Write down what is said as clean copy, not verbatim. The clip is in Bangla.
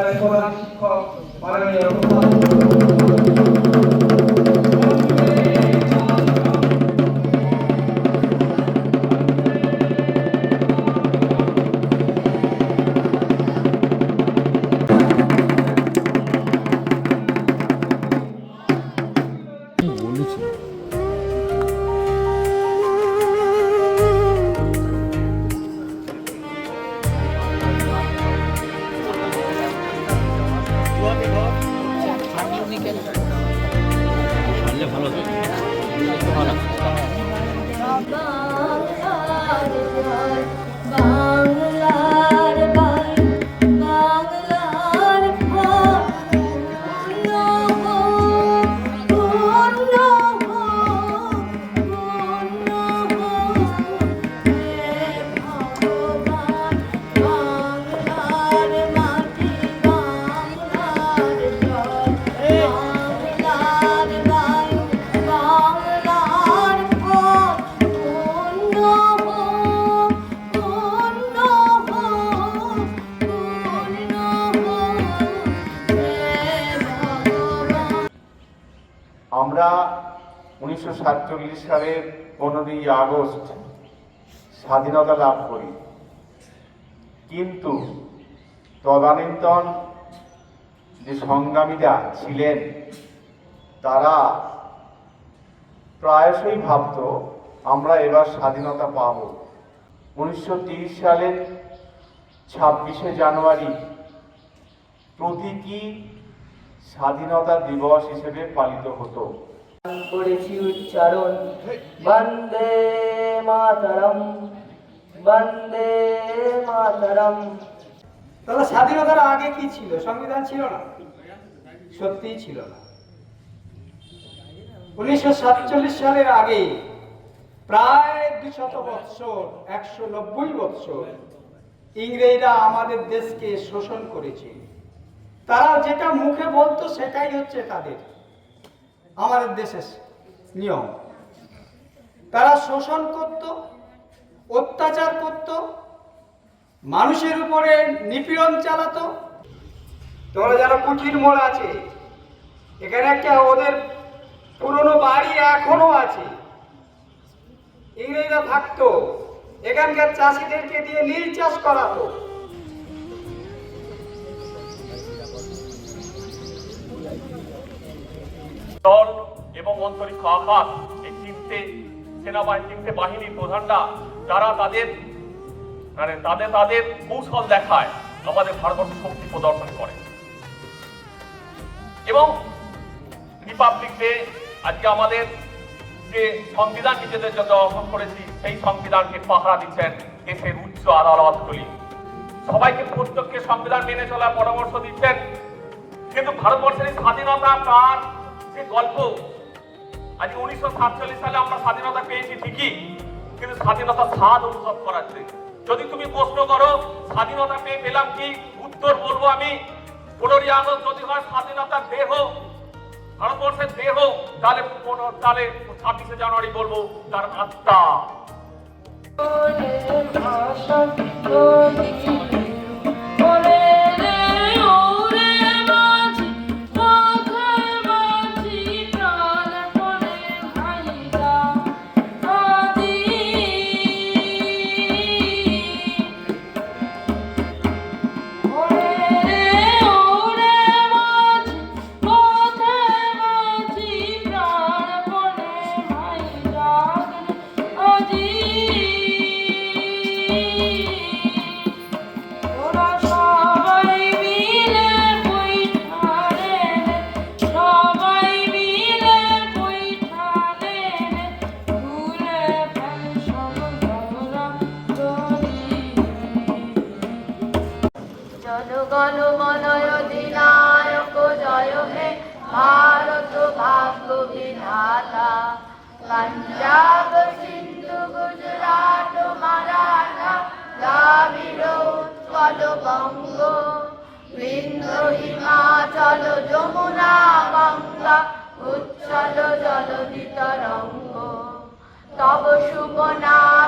বিদ্যালয়ের প্রধান শিক্ষক মাননীয় আমরা 1947 সালের 15ই আগস্ট স্বাধীনতা লাভ করি, কিন্তু তদানীন্তন যে সংগ্রামীরা ছিলেন তারা প্রায়শই ভাবত আমরা এবার স্বাধীনতা পাব। 1930 সালের 26শে জানুয়ারি প্রতীকী স্বাধীনতা দিবস হিসেবে পালিত হতো। করেছি উচ্চারণ বন্দে মাতরম বন্দে মাতরম। তাহলে স্বাধীনতার আগে কি ছিল? সংবিধান ছিল না, সত্যিই ছিল না। 1947 সালের আগে প্রায় 200 বৎসর, 190 বৎসর ইংরেজরা আমাদের দেশকে শোষণ করেছে। তারা যেটা মুখে বলতো সেটাই হচ্ছে তাদের আমাদের দেশের নিয়ম। তারা শোষণ করত, অত্যাচার করত, মানুষের উপরে নিপীড়ন চালাতো। তোমরা যারা কুঠির মোড় আছে, এখানে একটা ওদের পুরনো বাড়ি এখনো আছে। ইংরেজরা থাকতো, এখানকার চাষিদেরকে দিয়ে নীল চাষ করাতো। দল এবং অন্তরিক্ষ আকাশ এই তিনটে বাহিনীর প্রধানরা যারা তাদের কৌশল দেখায় আমাদের ভারতবর্ষ শক্তি প্রদর্শন করে। এবং রিপাবলিক ডে আজকে আমাদের যে সংবিধান নিজেদের জন্য অর্জন করেছি সেই সংবিধানকে পাহারা দিচ্ছেন দেশের উচ্চ আদালতগুলি। সবাইকে প্রত্যেককে সংবিধান মেনে চলার পরামর্শ দিচ্ছেন, কিন্তু ভারতবর্ষের স্বাধীনতা পাওয়ার যে গল্প, আজ 1947 সালে আমরা স্বাধীনতা পেয়েছি ঠিকই, কিন্তু স্বাধীনতা স্বাদ অনুভব করাচ্ছে। যদি তুমি প্রশ্ন করো স্বাধীনতা পেলাম কি, উত্তর বলবো আমি 15ই আগস্ট যদি হয় স্বাধীনতার দেহ, ভারতবর্ষের দেহ, তাহলে 26শে জানুয়ারি বলবো তার আত্মা। জনগণমন অধিনায়ক জয় হে ভারত ভাগ্য বিধাতা। পাঞ্জাব সিন্ধু গুজরাট মারাঠা দ্রাবিড় উৎকল বঙ্গ বিন্ধ্য হিমাচল যমুনা গঙ্গা উচ্ছল জলধি তরঙ্গ তব শুভ নাম